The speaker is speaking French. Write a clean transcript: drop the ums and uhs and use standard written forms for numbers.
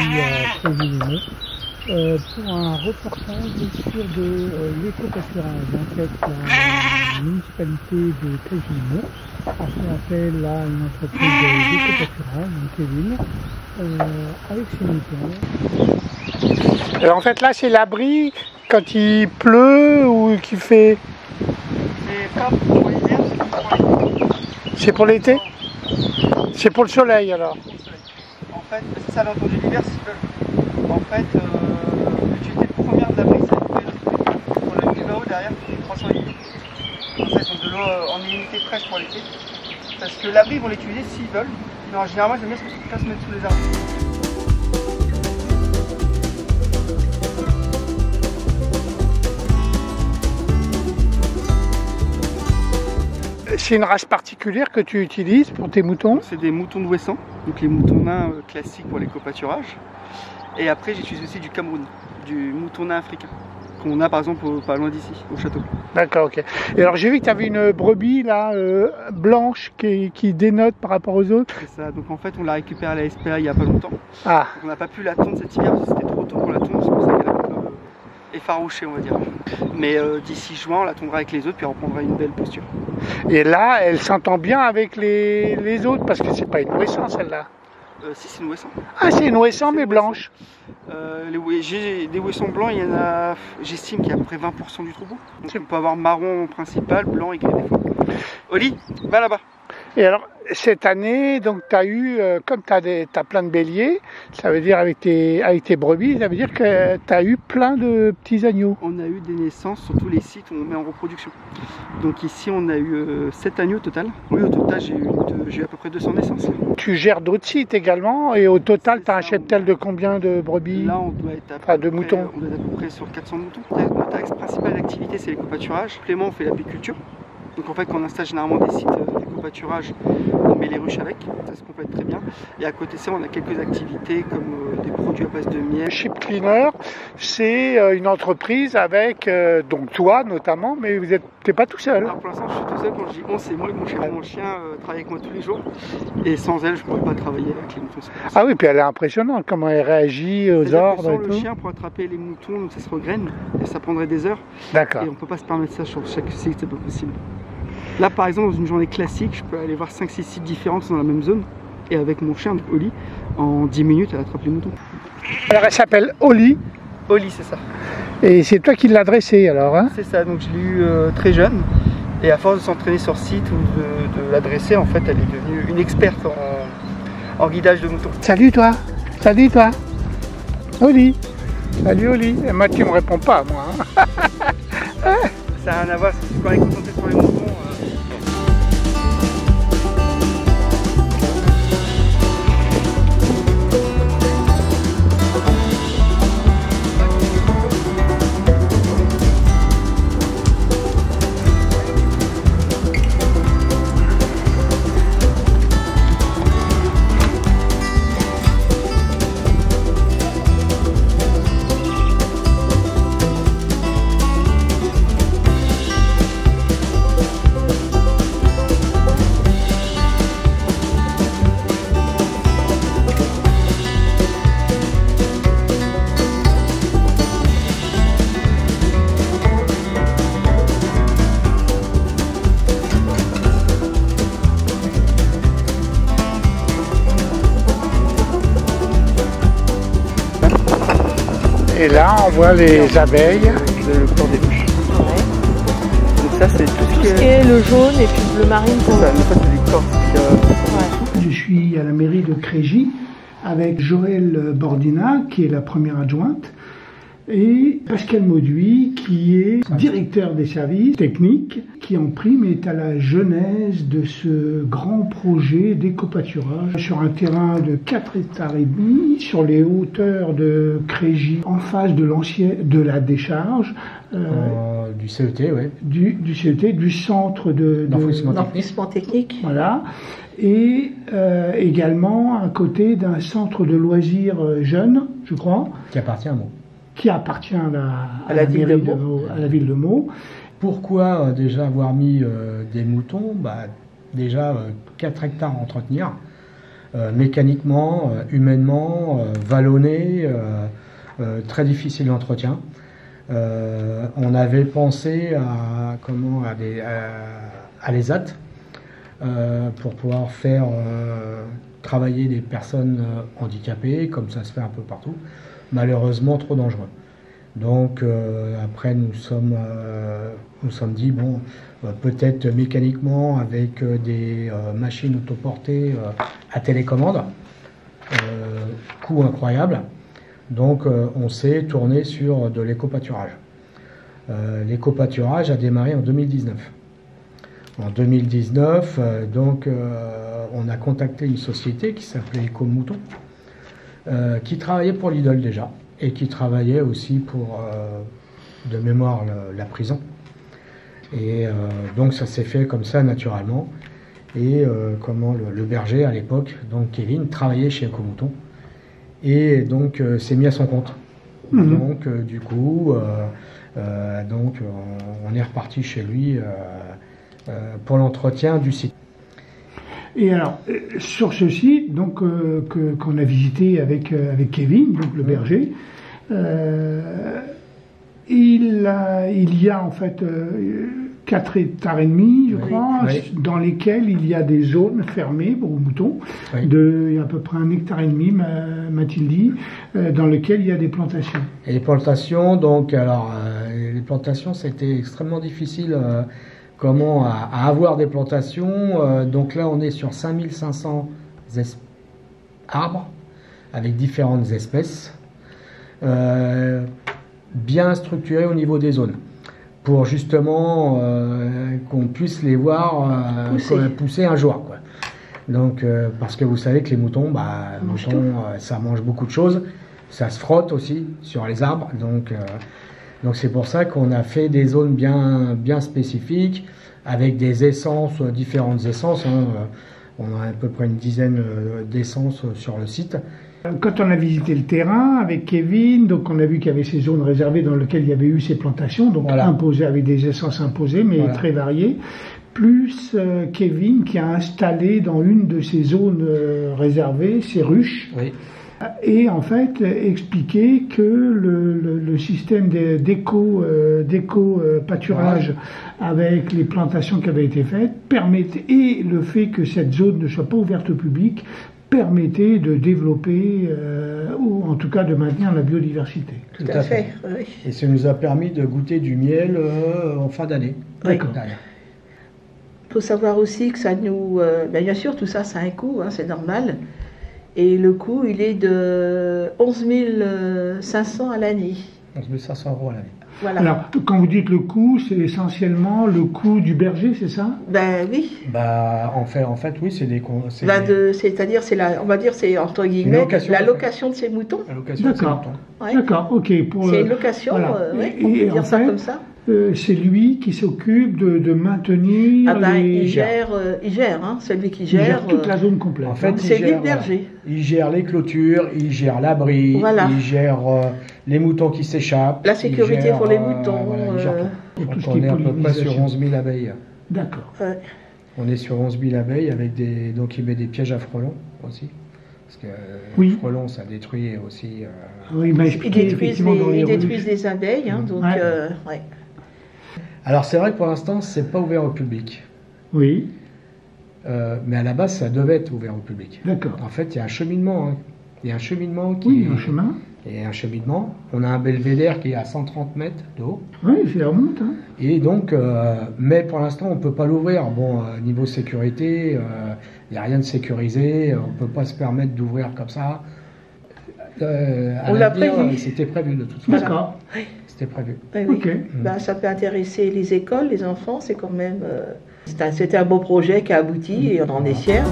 ici à Tréville-les-Monts pour un reportage sur de l'éco-pâturage. En fait, la municipalité de Tréville-les-Monts a fait appel à une entreprise d'éco-pâturage, donc Kevin, avec ses moutons. Alors en fait là c'est l'abri quand il pleut ou qu'il fait... C'est pas pour l'hiver, C'est pour l'été? C'est pour le soleil alors? En fait, c'est ça l'entendu l'hiver s'ils veulent. En fait, l'utilité première de l'abri, c'est pour le numéro derrière qui est 300 litres. En fait, donc de l'eau en illimité fraîche pour l'été. Parce que l'abri, ils vont l'utiliser s'ils veulent. Mais en général, j'aime bien se mettre sous les arbres. C'est une race particulière que tu utilises pour tes moutons? C'est des moutons de Ouessant, donc les moutons nains classiques pour l'éco-pâturage. Et après, j'utilise aussi du Cameroun, du mouton nain africain, qu'on a par exemple pas loin d'ici, au château. D'accord, ok. Et alors j'ai vu que tu avais une brebis là, blanche, qui dénote par rapport aux autres. C'est ça, donc en fait on l'a récupérée à la SPA il n'y a pas longtemps. Ah. Donc on n'a pas pu la tondre cet hiver parce que c'était trop tôt pour la tondre, c'est pour ça qu'elle est un peu effarouchée on va dire. Mais d'ici juin on la tondra avec les autres puis on reprendra une belle posture. Et là, elle s'entend bien avec les autres parce que c'est pas une Ouessant celle-là. Si, c'est une Ouessant. Ah, c'est une Ouessant mais blanche. J'ai des Ouessants blancs, il y en a, j'estime qu'il y a à peu près 20% du troupeau. Donc on peut avoir marron principal, blanc et gris des fois. Oli, va là-bas. Et alors, cette année, donc tu as eu, comme tu as plein de béliers, ça veut dire avec tes brebis, ça veut dire que tu as eu plein de petits agneaux. On a eu des naissances sur tous les sites où on met en reproduction. Donc ici, on a eu 7 agneaux au total. Oui, au total, j'ai eu à peu près 200 naissances. Tu gères d'autres sites également, et au total, tu as un cheptel de combien de brebis? Là, on doit être à peu près, moutons. On doit être à peu près sur 400 moutons. Notre axe principal d'activité, c'est l'éco-pâturage. Complément, on fait l'apiculture. Donc en fait, quand on installe généralement des sites d'éco-pâturage, on met les ruches avec, ça se complète très bien. Et à côté de ça, on a quelques activités comme des produits à base de miel. Ship Cleaner, c'est une entreprise avec, donc toi notamment, mais vous t'es pas tout seul. Alors pour l'instant, je suis tout seul. Quand je dis on, c'est moi et mon chien. Mon chien travaille avec moi tous les jours. Et sans elle, je ne pourrais pas travailler avec les moutons. Ah oui, puis elle est impressionnante, comment elle réagit aux ordres et tout. Le chien, pour attraper les moutons, donc ça se regraine et ça prendrait des heures. D'accord. Et on ne peut pas se permettre ça sur chaque site, c'est pas possible. Là par exemple dans une journée classique, je peux aller voir 5-6 sites différents qui sont dans la même zone et avec mon chien Oli, en 10 minutes elle attrape les moutons. Alors elle s'appelle Oli. Oli, c'est ça. Et c'est toi qui l'as dressée alors hein? C'est ça, donc je l'ai eu très jeune et à force de s'entraîner sur site ou de la dresser, en fait elle est devenue une experte en guidage de moutons. Salut toi. Salut toi. Oli. Salut Oli. Et moi tu me réponds pas moi. Hein? Ça n'a rien à voir, c'est quand on est concentré sur les moutons. Et là, on voit les abeilles. Le corps des bouches. Ouais. Donc ça, c'est tout ce qui est le jaune et puis le bleu marine pour ça. Ça, c'est des corps. Ouais. Je suis à la mairie de Crégy avec Joëlle Bordina, qui est la première adjointe, et Pascal Mauduit, qui est directeur des services techniques, qui en prime est à la genèse de ce grand projet d'éco-pâturage sur un terrain de 4 hectares et demi, sur les hauteurs de Crégy, en face de la décharge. Du CET, oui. Du CET, du centre d'enfouissement technique. Voilà. Et également à côté d'un centre de loisirs jeunes, je crois. Qui appartient à moi. Qui appartient à la ville de Meaux. Pourquoi déjà avoir mis des moutons? Déjà 4 hectares à entretenir, mécaniquement, humainement, vallonné, très difficile d'entretien. On avait pensé à l'ESAT pour pouvoir faire travailler des personnes handicapées, comme ça se fait un peu partout. Malheureusement, trop dangereux. Donc après, nous sommes dit, bon, peut-être mécaniquement avec des machines autoportées à télécommande, coût incroyable. Donc on s'est tourné sur de l'éco-pâturage. L'éco-pâturage a démarré en 2019. En 2019, on a contacté une société qui s'appelait Éco-Mouton, qui travaillait pour Lidl déjà, et qui travaillait aussi pour, de mémoire, la prison. Et donc ça s'est fait comme ça naturellement. Et le berger à l'époque, donc Kevin, travaillait chez Éco-Mouton. Et donc s'est mis à son compte. Donc du coup, on est reparti chez lui pour l'entretien du site. Et alors, sur ce site, donc qu'on a visité avec Kevin, donc le berger, il y a en fait 4 hectares et demi, je crois, dans lesquels il y a des zones fermées aux moutons, il y a à peu près 1,5 hectare, m'a-t-il dit, dans lesquels il y a des plantations. Et les plantations, les plantations, c'était extrêmement difficile à avoir des plantations. Donc là, on est sur 5500 arbres avec différentes espèces, bien structurés au niveau des zones, pour justement qu'on puisse les voir pousser un jour, quoi. Donc, parce que vous savez que les moutons, ça mange beaucoup de choses, ça se frotte aussi sur les arbres, donc c'est pour ça qu'on a fait des zones bien spécifiques, avec des essences, différentes essences, hein. On a à peu près une dizaine d'essences sur le site. Quand on a visité le terrain avec Kevin, donc on a vu qu'il y avait ces zones réservées dans lesquelles il y avait eu ces plantations, donc imposées avec des essences imposées, mais très variées, plus Kevin qui a installé dans une de ces zones réservées ces ruches, et en fait expliqué que le système d'éco-pâturage avec les plantations qui avaient été faites permettait, et le fait que cette zone ne soit pas ouverte au public, permettait de développer, ou en tout cas de maintenir la biodiversité. Tout à fait. Oui. Et ça nous a permis de goûter du miel en fin d'année. D'accord. Il faut savoir aussi que ça nous... bien sûr, tout ça, ça a un coût, hein, c'est normal. Et le coût, il est de 11 500 à l'année. 11 500 € à l'année. Voilà. Alors, quand vous dites le coût, c'est essentiellement le coût du berger, c'est ça? Ben oui. En fait, oui, c'est des... c'est-à-dire, on va dire, c'est entre guillemets la location de ces moutons. La location de ces moutons. Ouais. D'accord, ok. C'est une location, on peut dire ça comme ça. C'est lui qui s'occupe de maintenir il gère, hein, c'est lui qui gère toute la zone complète. En fait, c'est lui le berger. Il gère les clôtures, il gère l'abri, il gère les moutons qui s'échappent. La sécurité pour les moutons. Tout ce qui on est à peu près sur 11 000 abeilles. D'accord. On est sur 11 000 abeilles avec donc il met des pièges à frelons aussi. Parce que les frelons, ça détruit aussi... il m'a expliqué ils détruisent les abeilles, hein, donc... Alors c'est vrai que pour l'instant, c'est pas ouvert au public. Oui. Mais à la base, ça devait être ouvert au public. D'accord. En fait, il y a un cheminement. Hein. Il y a un cheminement qui... Oui, un chemin. Il y a un cheminement. On a un belvédère qui est à 130 mètres de haut. Oui, ça remonte. Hein. Et donc, mais pour l'instant, on ne peut pas l'ouvrir. Bon, niveau sécurité, il n'y a rien de sécurisé. On ne peut pas se permettre d'ouvrir comme ça. On l'a prévu. C'était prévu de toute façon. D'accord. Oui. C'était prévu. Oui. Okay. Ça peut intéresser les écoles, les enfants. C'est quand même... c'était un beau projet qui a abouti et on en est fiers.